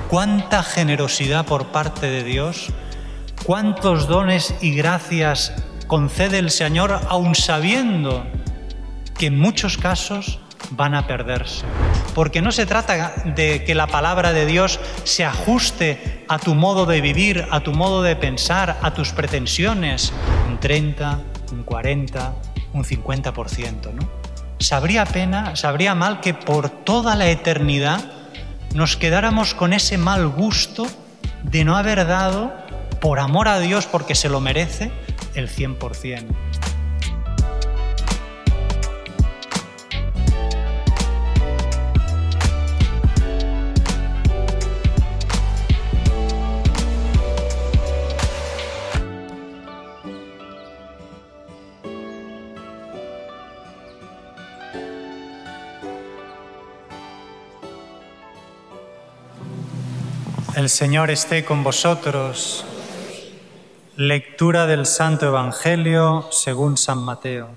cuánta generosidad por parte de Dios, cuántos dones y gracias concede el Señor, aun sabiendo que en muchos casos van a perderse. Porque no se trata de que la palabra de Dios se ajuste a tu modo de vivir, a tu modo de pensar, a tus pretensiones. Un 30, un 40, un 50%, ¿no? Sabría mal que por toda la eternidad nos quedáramos con ese mal gusto de no haber dado, por amor a Dios, porque se lo merece, el 100%. El Señor esté con vosotros. Lectura del Santo Evangelio según San Mateo.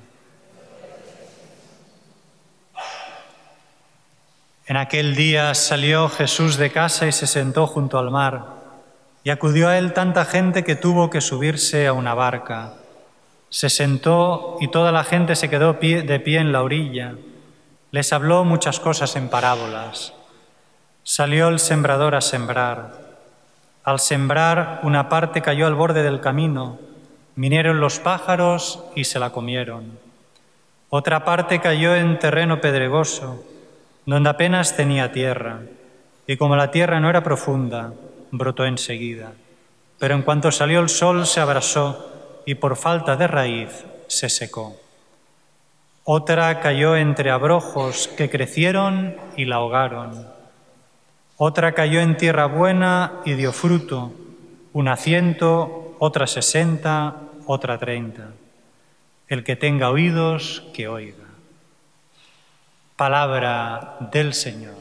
En aquel día salió Jesús de casa y se sentó junto al mar, y acudió a él tanta gente que tuvo que subirse a una barca. Se sentó y toda la gente se quedó de pie en la orilla. Les habló muchas cosas en parábolas. Salió el sembrador a sembrar. Al sembrar, una parte cayó al borde del camino. Vinieron los pájaros y se la comieron. Otra parte cayó en terreno pedregoso, donde apenas tenía tierra, y como la tierra no era profunda, brotó enseguida. Pero en cuanto salió el sol se abrasó y por falta de raíz se secó. Otra cayó entre abrojos que crecieron y la ahogaron. Otra cayó en tierra buena y dio fruto, una 100, otra 60, otra 30. El que tenga oídos, que oiga. Palabra del Señor.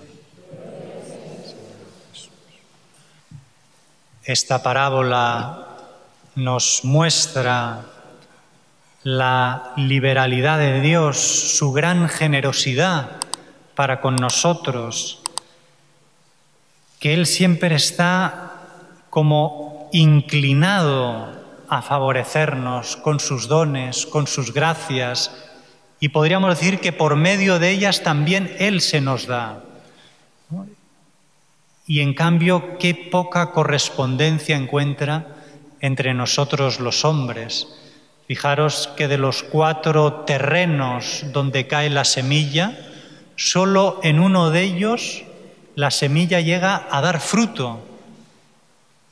Esta parábola nos muestra la liberalidad de Dios, su gran generosidad para con nosotros, que Él siempre está como inclinado a favorecernos con sus dones, con sus gracias, y podríamos decir que por medio de ellas también Él se nos da. Y en cambio, qué poca correspondencia encuentra entre nosotros los hombres. Fijaros que de los 4 terrenos donde cae la semilla, solo en uno de ellos la semilla llega a dar fruto,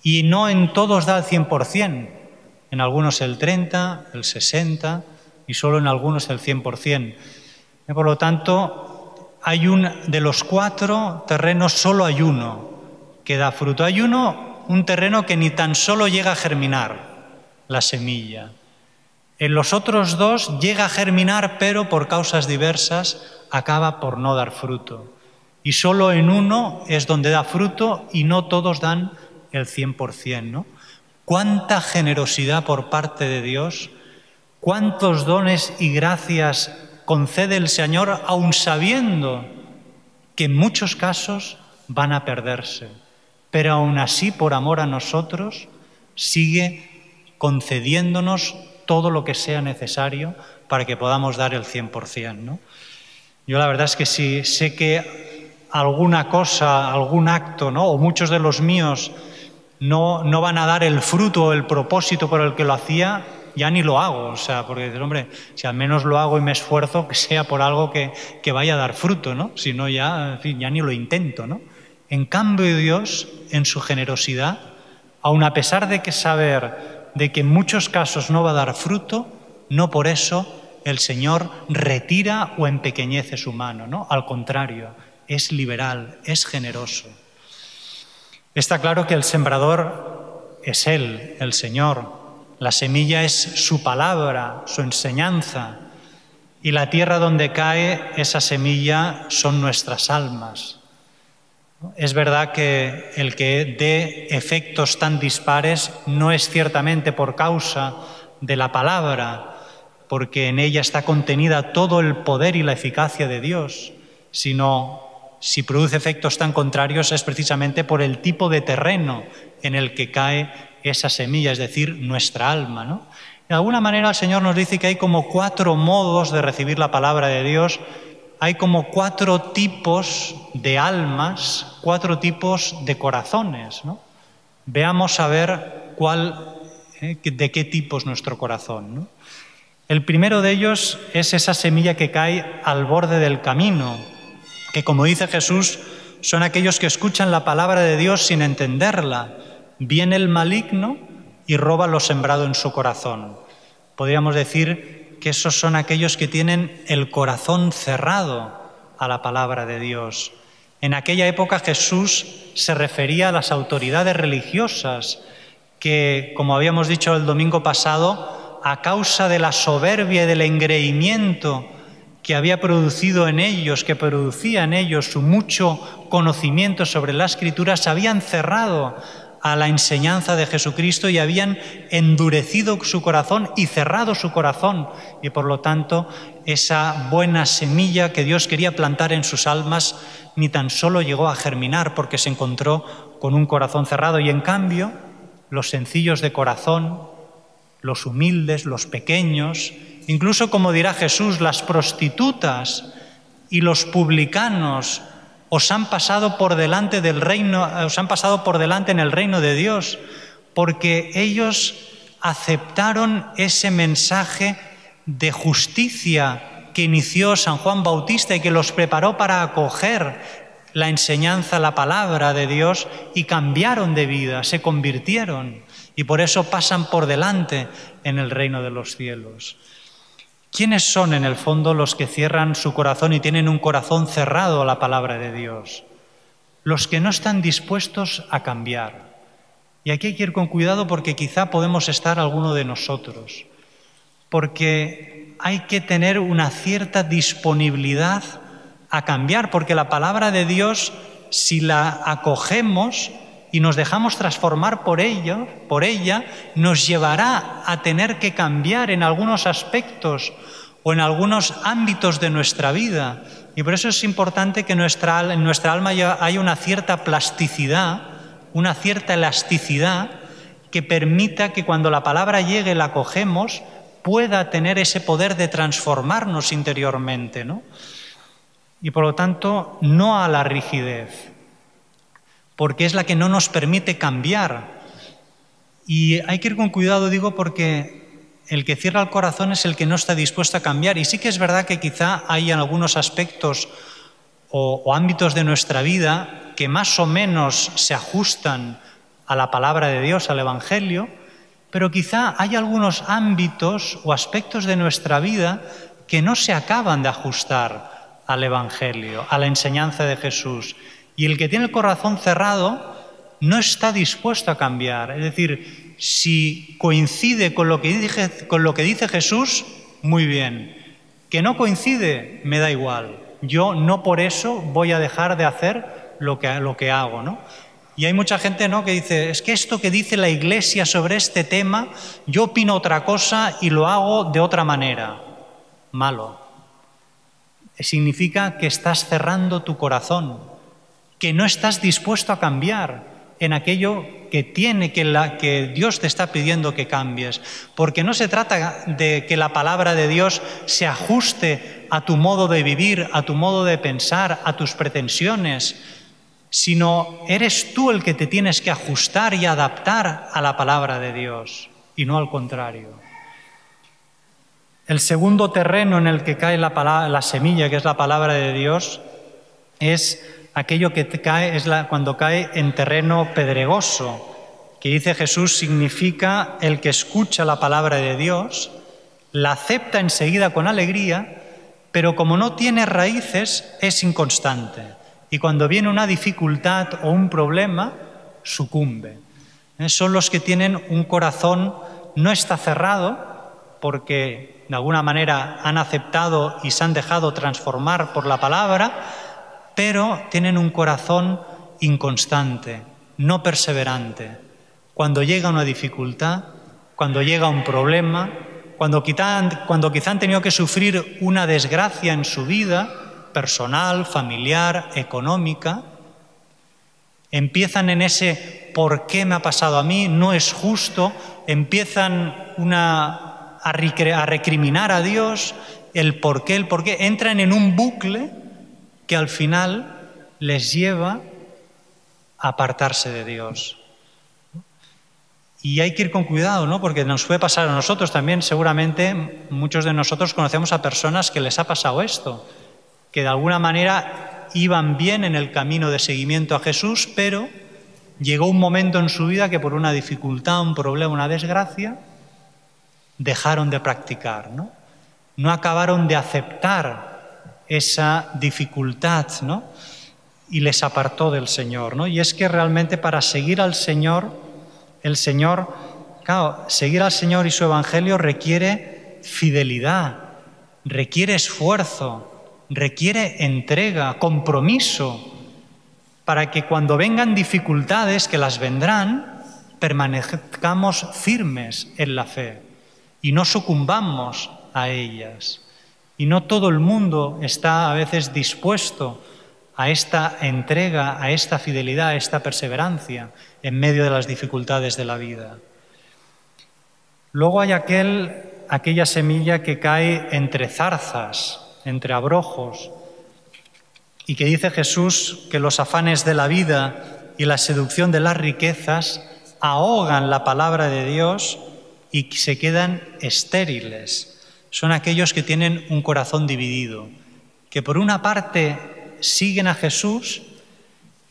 y no en todos da el 100%, en algunos el 30%, el 60% y solo en algunos el 100%. Por lo tanto, de los 4 terrenos solo hay uno que da fruto. Hay un terreno que ni tan solo llega a germinar la semilla. En los otros 2 llega a germinar, pero por causas diversas acaba por no dar fruto. Y solo en uno es donde da fruto y no todos dan el 100%, ¿no? Cuánta generosidad por parte de Dios, cuántos dones y gracias concede el Señor, aun sabiendo que en muchos casos van a perderse. Pero aún así, por amor a nosotros, sigue concediéndonos todo lo que sea necesario para que podamos dar el 100%, ¿no? Yo la verdad es que sí sé que alguna cosa, algún acto, ¿no?, o muchos de los míos no van a dar el fruto o el propósito por el que lo hacía, ya ni lo hago. O sea, porque dices, hombre, si al menos lo hago y me esfuerzo, que sea por algo que vaya a dar fruto, ¿no? Si no, ya, en fin, ya ni lo intento, ¿no? En cambio, Dios, en su generosidad, aun a pesar de que saber de que en muchos casos no va a dar fruto, no por eso el Señor retira o empequeñece su mano, ¿no? Al contrario, es liberal, es generoso. Está claro que el sembrador es Él, el Señor. La semilla es su palabra, su enseñanza. Y la tierra donde cae esa semilla son nuestras almas. Es verdad que el que dé efectos tan dispares no es ciertamente por causa de la palabra, porque en ella está contenida todo el poder y la eficacia de Dios, sino si produce efectos tan contrarios es precisamente por el tipo de terreno en el que cae esa semilla, es decir, nuestra alma, ¿no? De alguna manera el Señor nos dice que hay como 4 modos de recibir la palabra de Dios, hay como 4 tipos de almas, 4 tipos de corazones, ¿no? Veamos a ver de qué tipo es nuestro corazón, ¿no? El primero de ellos es esa semilla que cae al borde del camino, que como dice Jesús, son aquellos que escuchan la palabra de Dios sin entenderla. Viene el maligno y roba lo sembrado en su corazón. Podríamos decir que esos son aquellos que tienen el corazón cerrado a la palabra de Dios. En aquella época Jesús se refería a las autoridades religiosas que, como habíamos dicho el domingo pasado, a causa de la soberbia y del engreimiento que había producido en ellos, que producía en ellos su mucho conocimiento sobre la Escritura, se habían cerrado a la enseñanza de Jesucristo y habían endurecido su corazón y cerrado su corazón. Y por lo tanto, esa buena semilla que Dios quería plantar en sus almas ni tan solo llegó a germinar porque se encontró con un corazón cerrado. Y en cambio, los sencillos de corazón, los humildes, los pequeños, incluso como dirá Jesús, las prostitutas y los publicanos os han pasado por delante del reino, os han pasado por delante en el reino de Dios, porque ellos aceptaron ese mensaje de justicia que inició San Juan Bautista y que los preparó para acoger la enseñanza, la palabra de Dios, y cambiaron de vida, se convirtieron, y por eso pasan por delante en el reino de los cielos. ¿Quiénes son en el fondo los que cierran su corazón y tienen un corazón cerrado a la palabra de Dios? Los que no están dispuestos a cambiar. Y aquí hay que ir con cuidado porque quizá podemos estar alguno de nosotros. Porque hay que tener una cierta disponibilidad a cambiar, porque la palabra de Dios, si la acogemos y nos dejamos transformar por ella, nos llevará a tener que cambiar en algunos aspectos o en algunos ámbitos de nuestra vida. Y por eso es importante que en nuestra alma haya una cierta plasticidad, una cierta elasticidad que permita que cuando la palabra llegue y la acogemos, pueda tener ese poder de transformarnos interiormente, ¿no? Y por lo tanto, no a la rigidez, porque es la que no nos permite cambiar. Y hay que ir con cuidado, digo, porque el que cierra el corazón es el que no está dispuesto a cambiar. Y sí que es verdad que quizá hay algunos aspectos o ámbitos de nuestra vida que más o menos se ajustan a la palabra de Dios, al Evangelio, pero quizá hay algunos ámbitos o aspectos de nuestra vida que no se acaban de ajustar al Evangelio, a la enseñanza de Jesús. Y el que tiene el corazón cerrado no está dispuesto a cambiar. Es decir, si coincide con lo que dice Jesús, muy bien. Que no coincide, me da igual. Yo no por eso voy a dejar de hacer lo que hago, ¿no? Y hay mucha gente, ¿no?, que dice, es que esto que dice la Iglesia sobre este tema, yo opino otra cosa y lo hago de otra manera. Malo. Significa que estás cerrando tu corazón, que no estás dispuesto a cambiar en aquello que Dios te está pidiendo que cambies. Porque no se trata de que la palabra de Dios se ajuste a tu modo de vivir, a tu modo de pensar, a tus pretensiones, sino eres tú el que te tienes que ajustar y adaptar a la palabra de Dios, y no al contrario. El segundo terreno en el que cae la semilla, que es la palabra de Dios, es aquello que cae, cuando cae en terreno pedregoso, que dice Jesús significa el que escucha la palabra de Dios, la acepta enseguida con alegría, pero como no tiene raíces, es inconstante. Y cuando viene una dificultad o un problema, sucumbe. Son los que tienen un corazón, no está cerrado, porque de alguna manera han aceptado y se han dejado transformar por la palabra, pero tienen un corazón inconstante, no perseverante. Cuando llega una dificultad, cuando llega un problema, cuando quizá han tenido que sufrir una desgracia en su vida, personal, familiar, económica, empiezan en ese ¿por qué me ha pasado a mí? No es justo, empiezan a recriminar a Dios el por qué, entran en un bucle que al final les lleva a apartarse de Dios. Y hay que ir con cuidado, ¿no? Porque nos puede pasar a nosotros también. Seguramente muchos de nosotros conocemos a personas que les ha pasado esto, que de alguna manera iban bien en el camino de seguimiento a Jesús, pero llegó un momento en su vida que por una dificultad, un problema, una desgracia, dejaron de practicar, ¿no? No acabaron de aceptar esa dificultad, ¿no? Y les apartó del Señor, ¿no? Y es que realmente para seguir al Señor, claro, seguir al Señor y su Evangelio requiere fidelidad, requiere esfuerzo, requiere entrega, compromiso, para que cuando vengan dificultades, que las vendrán, permanezcamos firmes en la fe y no sucumbamos a ellas. Y no todo el mundo está a veces dispuesto a esta entrega, a esta fidelidad, a esta perseverancia en medio de las dificultades de la vida. Luego hay aquella semilla que cae entre zarzas, entre abrojos, y que dice Jesús que los afanes de la vida y la seducción de las riquezas ahogan la palabra de Dios y se quedan estériles. Son aquellos que tienen un corazón dividido, que por una parte siguen a Jesús,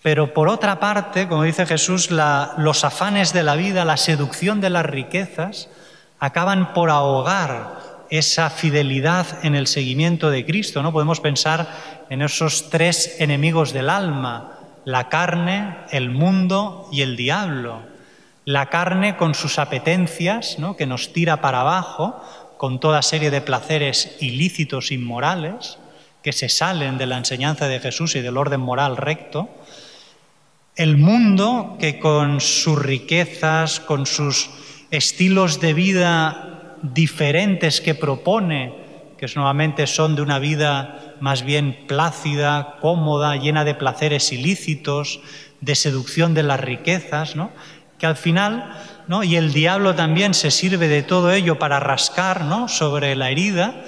pero por otra parte, como dice Jesús, los afanes de la vida, la seducción de las riquezas, acaban por ahogar esa fidelidad en el seguimiento de Cristo, ¿no? Podemos pensar en esos tres enemigos del alma: la carne, el mundo y el diablo. La carne con sus apetencias, ¿no? Que nos tira para abajo con toda serie de placeres ilícitos, inmorales, que se salen de la enseñanza de Jesús y del orden moral recto. El mundo, que con sus riquezas, con sus estilos de vida diferentes que propone, que nuevamente son de una vida más bien plácida, cómoda, llena de placeres ilícitos, de seducción de las riquezas, ¿no? Que al final, ¿no? Y el diablo también se sirve de todo ello para rascar, ¿no? Sobre la herida,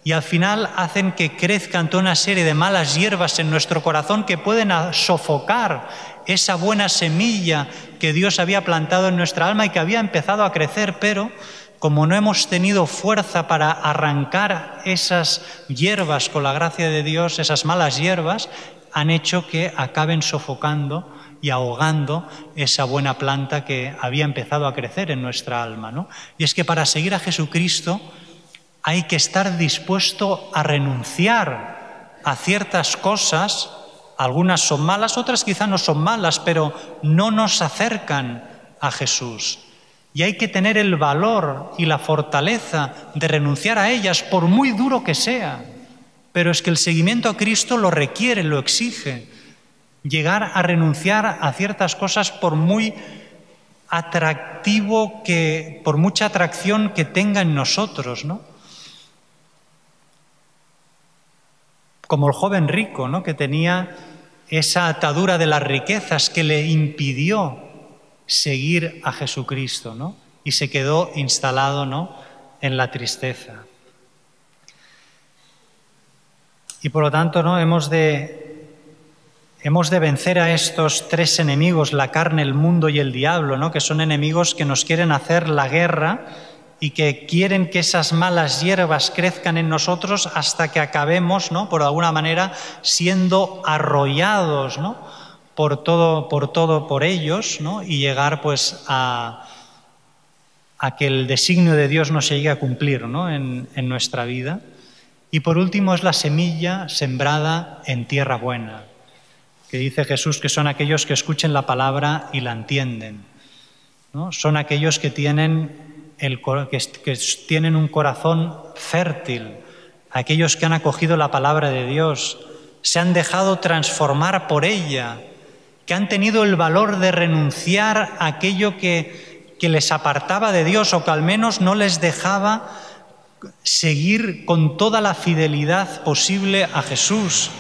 y al final hacen que crezcan toda una serie de malas hierbas en nuestro corazón que pueden sofocar esa buena semilla que Dios había plantado en nuestra alma y que había empezado a crecer, pero como no hemos tenido fuerza para arrancar esas hierbas con la gracia de Dios, esas malas hierbas, han hecho que acaben sofocando y ahogando esa buena planta que había empezado a crecer en nuestra alma, ¿no? Y es que para seguir a Jesucristo hay que estar dispuesto a renunciar a ciertas cosas. Algunas son malas, otras quizá no son malas, pero no nos acercan a Jesús. Y hay que tener el valor y la fortaleza de renunciar a ellas, por muy duro que sea. Pero es que el seguimiento a Cristo lo requiere, lo exige. Llegar a renunciar a ciertas cosas por muy atractivo por mucha atracción que tenga en nosotros, ¿no? Como el joven rico, ¿no? Que tenía esa atadura de las riquezas que le impidió seguir a Jesucristo, ¿no? Y se quedó instalado, ¿no? En la tristeza. Y por lo tanto, ¿no? Hemos de vencer a estos tres enemigos: la carne, el mundo y el diablo, ¿no? Que son enemigos que nos quieren hacer la guerra y que quieren que esas malas hierbas crezcan en nosotros hasta que acabemos, ¿no? Por alguna manera siendo arrollados, ¿no? por ellos, ¿no? Y llegar pues a que el designio de Dios no se llegue a cumplir, ¿no? en nuestra vida. Y por último es la semilla sembrada en tierra buena, que dice Jesús que son aquellos que escuchen la palabra y la entienden, ¿no? Son aquellos que tienen un corazón fértil, aquellos que han acogido la palabra de Dios, se han dejado transformar por ella, que han tenido el valor de renunciar a aquello que les apartaba de Dios o que al menos no les dejaba seguir con toda la fidelidad posible a Jesús,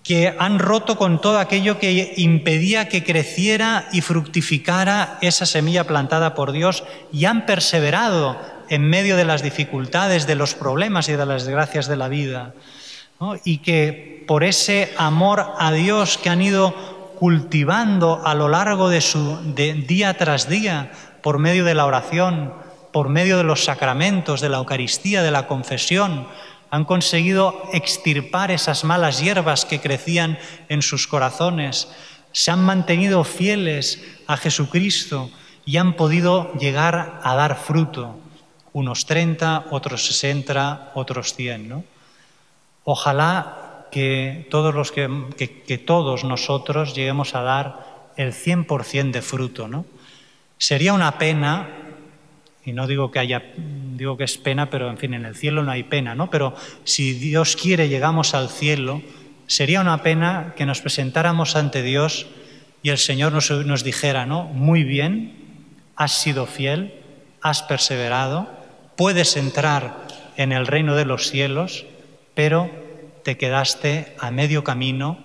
que han roto con todo aquello que impedía que creciera y fructificara esa semilla plantada por Dios y han perseverado en medio de las dificultades, de los problemas y de las desgracias de la vida, ¿no? Y que por ese amor a Dios que han ido cultivando a lo largo de día tras día, por medio de la oración, por medio de los sacramentos, de la Eucaristía, de la confesión, han conseguido extirpar esas malas hierbas que crecían en sus corazones, se han mantenido fieles a Jesucristo y han podido llegar a dar fruto, unos 30, otros 60, otros 100, ¿no? Ojalá que todos nosotros lleguemos a dar el 100% de fruto, ¿no? Sería una pena, y no digo que es pena, pero en fin, en el cielo no hay pena, ¿no? Pero si Dios quiere llegamos al cielo, sería una pena que nos presentáramos ante Dios y el Señor nos dijera, ¿no? Muy bien, has sido fiel, has perseverado, puedes entrar en el reino de los cielos, pero te quedaste a medio camino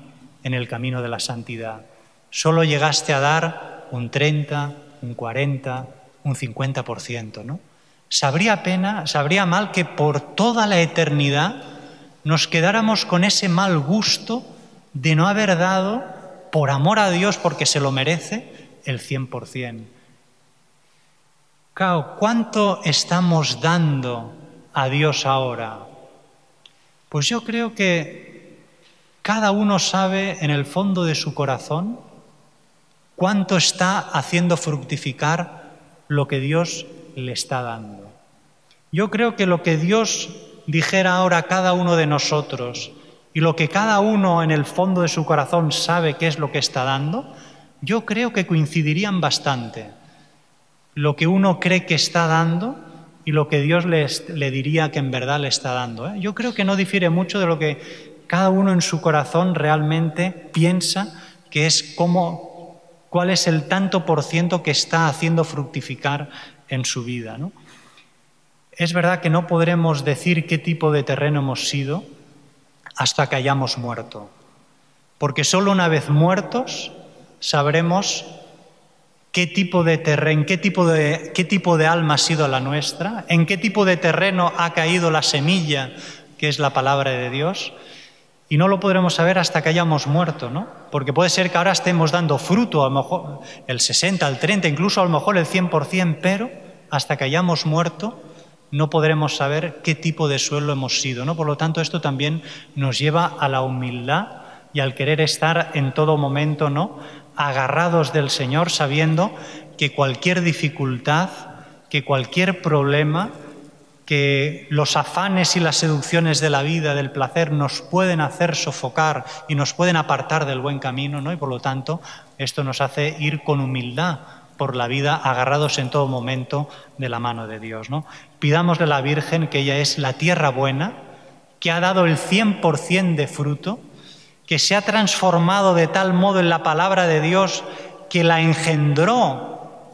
en el camino de la santidad. Solo llegaste a dar un 30, un 40, un 50%, ¿no? Sabría mal que por toda la eternidad nos quedáramos con ese mal gusto de no haber dado, por amor a Dios, porque se lo merece, el 100%. Claro, ¿cuánto estamos dando a Dios ahora? Pues yo creo que cada uno sabe en el fondo de su corazón cuánto está haciendo fructificar lo que Dios le está dando. Yo creo que lo que Dios dijera ahora a cada uno de nosotros y lo que cada uno en el fondo de su corazón sabe qué es lo que está dando, yo creo que coincidirían bastante. Lo que uno cree que está dando y lo que Dios le diría que en verdad le está dando, ¿eh? Yo creo que no difiere mucho de lo que cada uno en su corazón realmente piensa que es cuál es el tanto por ciento que está haciendo fructificar en su vida, ¿no? Es verdad que no podremos decir qué tipo de terreno hemos sido hasta que hayamos muerto, porque solo una vez muertos sabremos qué tipo de terreno, qué tipo de alma ha sido la nuestra, en qué tipo de terreno ha caído la semilla, que es la palabra de Dios, y no lo podremos saber hasta que hayamos muerto, ¿no? Porque puede ser que ahora estemos dando fruto, a lo mejor el 60, el 30, incluso a lo mejor el 100%, pero hasta que hayamos muerto no podremos saber qué tipo de suelo hemos sido, ¿no? Por lo tanto, esto también nos lleva a la humildad y al querer estar en todo momento, ¿no?, agarrados del Señor, sabiendo que cualquier dificultad, que cualquier problema, que los afanes y las seducciones de la vida, del placer, nos pueden hacer sofocar y nos pueden apartar del buen camino, ¿no? Y por lo tanto, esto nos hace ir con humildad por la vida, agarrados en todo momento de la mano de Dios, ¿no? Pidámosle a la Virgen, que ella es la tierra buena, que ha dado el 100% de fruto, que se ha transformado de tal modo en la palabra de Dios que la engendró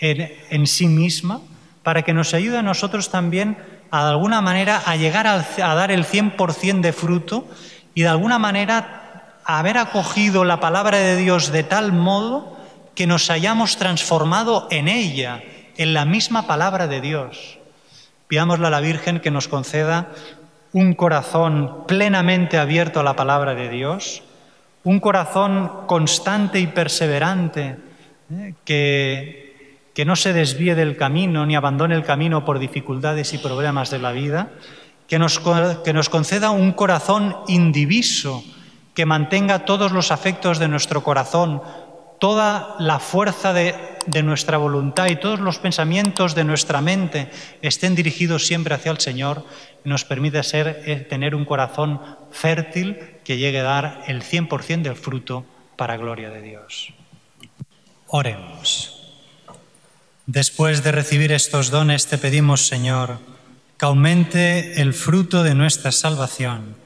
en sí misma, para que nos ayude a nosotros también, de alguna manera, a llegar a dar el 100% de fruto y de alguna manera a haber acogido la palabra de Dios de tal modo que nos hayamos transformado en ella, en la misma palabra de Dios. Pidámosle a la Virgen que nos conceda un corazón plenamente abierto a la palabra de Dios, un corazón constante y perseverante, que no se desvíe del camino ni abandone el camino por dificultades y problemas de la vida, que nos conceda un corazón indiviso, que mantenga todos los afectos de nuestro corazón, toda la fuerza de nuestra voluntad y todos los pensamientos de nuestra mente estén dirigidos siempre hacia el Señor, y nos permite tener un corazón fértil que llegue a dar el 100% del fruto para gloria de Dios. Oremos. Después de recibir estos dones, te pedimos, Señor, que aumente el fruto de nuestra salvación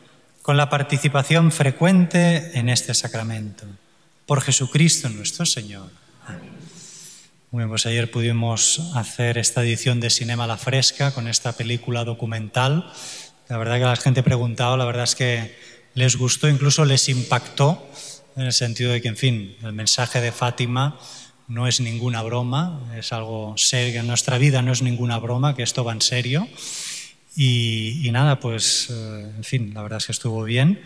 con la participación frecuente en este sacramento. Por Jesucristo nuestro Señor. Amén. Bueno, pues ayer pudimos hacer esta edición de Cinema a la Fresca con esta película documental. La verdad que la gente preguntaba, la verdad es que les gustó, incluso les impactó, en el sentido de que, en fin, el mensaje de Fátima no es ninguna broma, es algo serio, en nuestra vida no es ninguna broma, que esto va en serio. Y nada, pues, en fin, la verdad es que estuvo bien.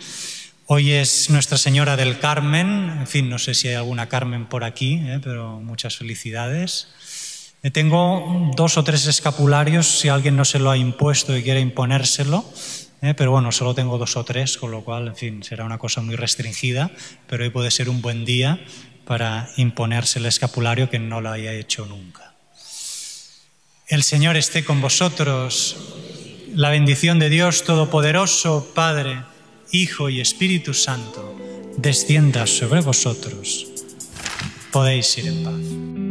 Hoy es Nuestra Señora del Carmen, en fin, no sé si hay alguna Carmen por aquí, pero muchas felicidades. Tengo 2 o 3 escapularios, si alguien no se lo ha impuesto y quiere imponérselo, pero bueno, solo tengo 2 o 3, con lo cual, en fin, será una cosa muy restringida, pero hoy puede ser un buen día para imponerse el escapulario que no lo haya hecho nunca. El Señor esté con vosotros. La bendición de Dios Todopoderoso, Padre, Hijo y Espíritu Santo, descienda sobre vosotros. Podéis ir en paz.